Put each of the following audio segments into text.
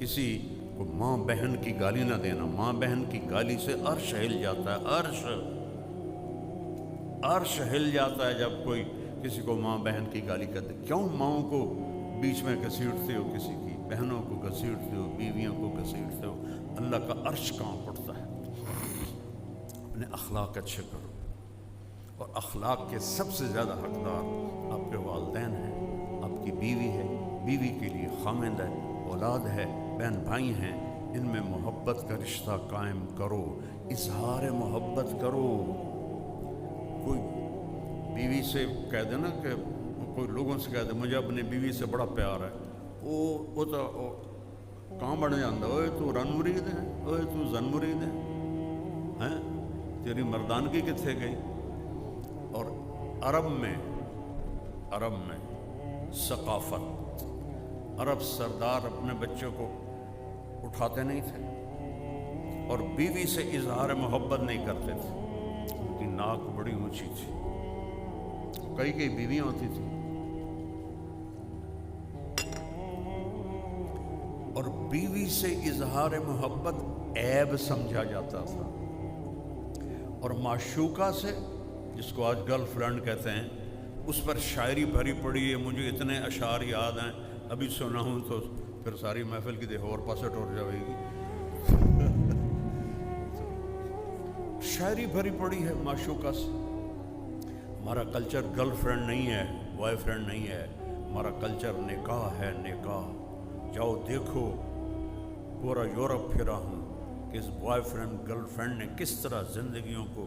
کسی کو ماں بہن کی گالی نہ دینا. ماں بہن کی گالی سے عرش ہل جاتا ہے. عرش ہل جاتا ہے جب کوئی کسی کو ماں بہن کی گالی کرتے. کیوں ماؤں کو بیچ میں گھسیٹتے ہو, کسی کی بہنوں کو گھسیٹتے ہو, بیویوں کو گھسیٹتے ہو؟ اللہ کا عرش کہاں پڑتا ہے؟ اپنے اخلاق اچھے کرو. اور اخلاق کے سب سے زیادہ حقدار آپ کے والدین ہیں, آپ کی بیوی ہے, بیوی کے لیے خامند ہے, اولاد ہے, بہن بھائی ہیں. ان میں محبت کا رشتہ قائم کرو, اظہار محبت کرو. کوئی بیوی سے کہہ دے نا کہ کوئی لوگوں سے کہہ دے مجھے اپنی بیوی سے بڑا پیار ہے, وہ تو کہاں بڑھ جاتا, اوے تو رن مرید ہے, اوے تو زن مرید ہے, تیری مردانگی کتنے گئی؟ اور عرب میں ثقافت, عرب سردار اپنے بچوں کو اٹھاتے نہیں تھے اور بیوی سے اظہار محبت نہیں کرتے تھے. ان کی ناک بڑی اونچی تھی, کئی بیویاں ہوتی تھیں, اور بیوی سے اظہار محبت عیب سمجھا جاتا تھا. اور معشوقہ سے, جس کو آج گرل فرینڈ کہتے ہیں, اس پر شاعری بھری پڑی ہے. مجھے اتنے اشعار یاد ہیں, ابھی سنا ہوں تو پھر ساری محفل کی دیکھو اور پاسے ٹوٹ جائے گی. شاعری بھری پڑی ہے معشوقہ سے. ہمارا کلچر گرل فرینڈ نہیں ہے, بوائے فرینڈ نہیں ہے. ہمارا کلچر نکاح ہے, نکاح. جاؤ دیکھو, پورا یورپ پھرا ہوں کہ اس بوائے فرینڈ گرل فرینڈ نے کس طرح زندگیوں کو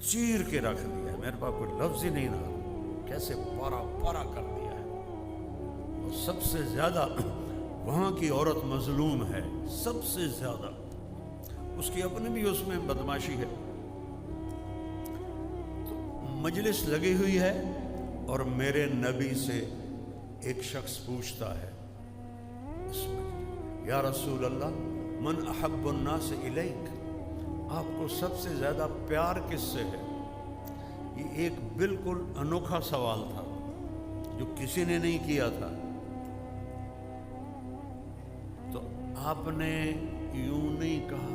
چیر کے رکھ دیا ہے. میرے پاس کوئی لفظ ہی نہیں رہا, کیسے پارا پارا کر دیا ہے. اور سب سے زیادہ وہاں کی عورت مظلوم ہے, سب سے زیادہ. اس کی اپنی بھی اس میں بدماشی ہے. تو مجلس لگی ہوئی ہے اور میرے نبی سے ایک شخص پوچھتا ہے اس مجلس, یا رسول اللہ من احب الناس الیک, آپ کو سب سے زیادہ پیار کس سے ہے؟ یہ ایک بالکل انوکھا سوال تھا جو کسی نے نہیں کیا تھا. تو آپ نے یوں نہیں کہا,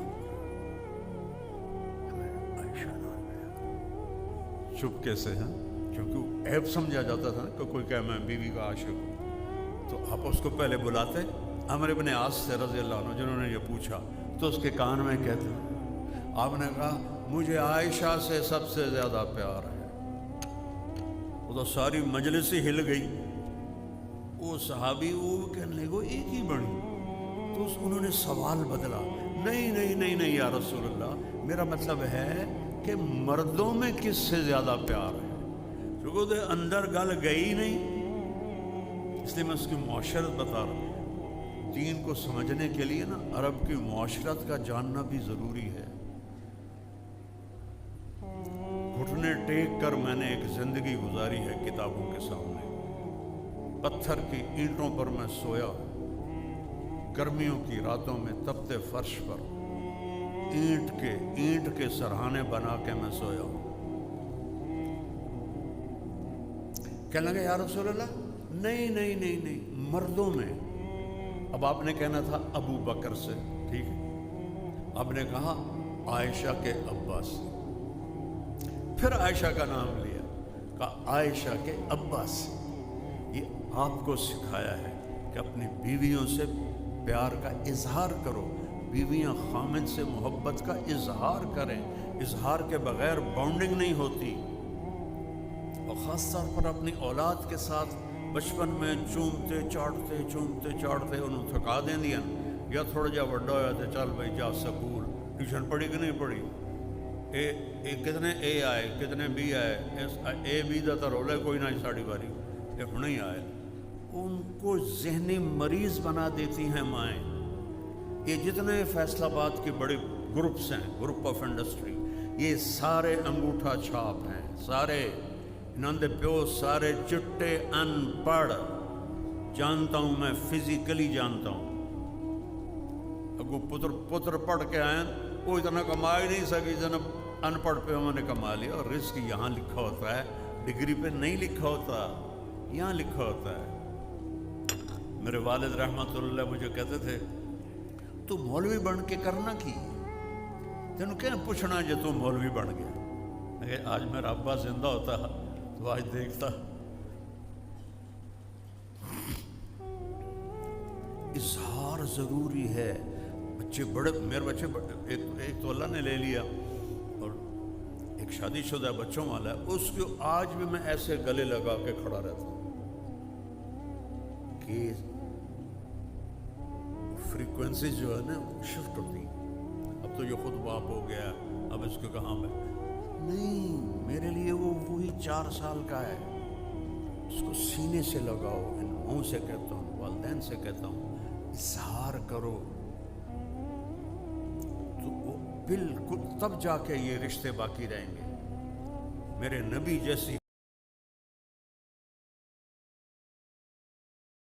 چپکے سے, کیونکہ عیب سمجھا جاتا تھا نا کہ کوئی کہے میں بیوی کا عاشق ہوں. تو آپ اس کو پہلے بلاتے عمرو بن عاص سے رضی اللہ عنہ, جنہوں نے یہ پوچھا, تو اس کے کان میں کہتے, آپ نے کہا مجھے عائشہ سے سب سے زیادہ پیار ہے. وہ تو ساری مجلس ہی ہل گئی. وہ صحابی وہ کہنے لگے ایک ہی بڑی. تو انہوں نے سوال بدلا, نہیں یا رسول اللہ, میرا مطلب ہے کہ مردوں میں کس سے زیادہ پیار ہے. کیونکہ اندر گل گئی نہیں, اس لیے میں اس کی معاشرت بتا رہا ہوں. دین کو سمجھنے کے لیے نا عرب کی معاشرت کا جاننا بھی ضروری ہے. گھٹنے ٹیک کر میں نے ایک زندگی گزاری ہے کتابوں کے سامنے. پتھر کی اینٹوں پر میں سویا, گرمیوں کی راتوں میں تپتے فرش پر اینٹ کے سرہانے بنا کے میں سویا ہوں. کہنے لگے یا رسول اللہ نہیں مردوں میں. اب آپ نے کہنا تھا ابو بکر سے, ٹھیک ہے, آپ نے کہا عائشہ کے ابا سے, پھر عائشہ کا نام لیا, کہا عائشہ کے ابا سے. یہ آپ کو سکھایا ہے کہ اپنی بیویوں سے پیار کا اظہار کرو. بیویاں خامد سے محبت کا اظہار کریں. اظہار کے بغیر بانڈنگ نہیں ہوتی. اور خاص طور پر اپنی اولاد کے ساتھ بچپن میں چومتے چاڑتے انہوں تھکا دیں دیا, یا تھوڑا جا وڈا ہوا تو چل بھائی جا سکول, ٹیوشن پڑھی کہ نہیں پڑھی, کتنے اے آئے کتنے بی آئے, اے بی دا تو رولے کوئی نہ ساڑی باری, یہ ہوں ہی آئے. ان کو ذہنی مریض بنا دیتی ہیں مائیں. یہ جتنے فیصل آباد کے بڑے گروپس ہیں, گروپ آف انڈسٹری, یہ سارے انگوٹھا چھاپ ہیں, سارے انہوں نے پیو سارے چٹے ان پڑھ. جانتا ہوں میں, فزیکلی جانتا ہوں. اگو پتر پڑھ کے آئے, وہ اتنا کما ہی نہیں سکی جتنا ان پڑھ پہ ہم نے کما لیا. اور رزق یہاں لکھا ہوتا ہے, ڈگری پہ نہیں لکھا ہوتا, یہاں لکھا ہوتا ہے. میرے والد رحمت اللہ مجھے کہتے تھے تو مولوی بن کے کرنا کی تینوں کیا پوچھنا جے تو مولوی بن گیا. کہ آج میرا ابا زندہ ہوتا تو آج دیکھتا. اظہار ضروری ہے. بچے بڑے، میرے بچے ایک تو اللہ نے لے لیا اور ایک شادی شدہ بچوں والا ہے، اس کو آج بھی میں ایسے گلے لگا کے کھڑا رہتا ہوں کہ فریکوینسی جو ہے نا شفٹ ہوتی. اب تو یہ خود باپ ہو گیا، اب اس کو کہاں میں نہیں، میرے لیے وہ وہی 4 سال کا ہے. اس کو سینے سے لگاؤ. ان منہ سے کہتا ہوں، والدین سے کہتا ہوں، اظہار کرو تو وہ بالکل تب جا کے یہ رشتے باقی رہیں گے. میرے نبی جیسی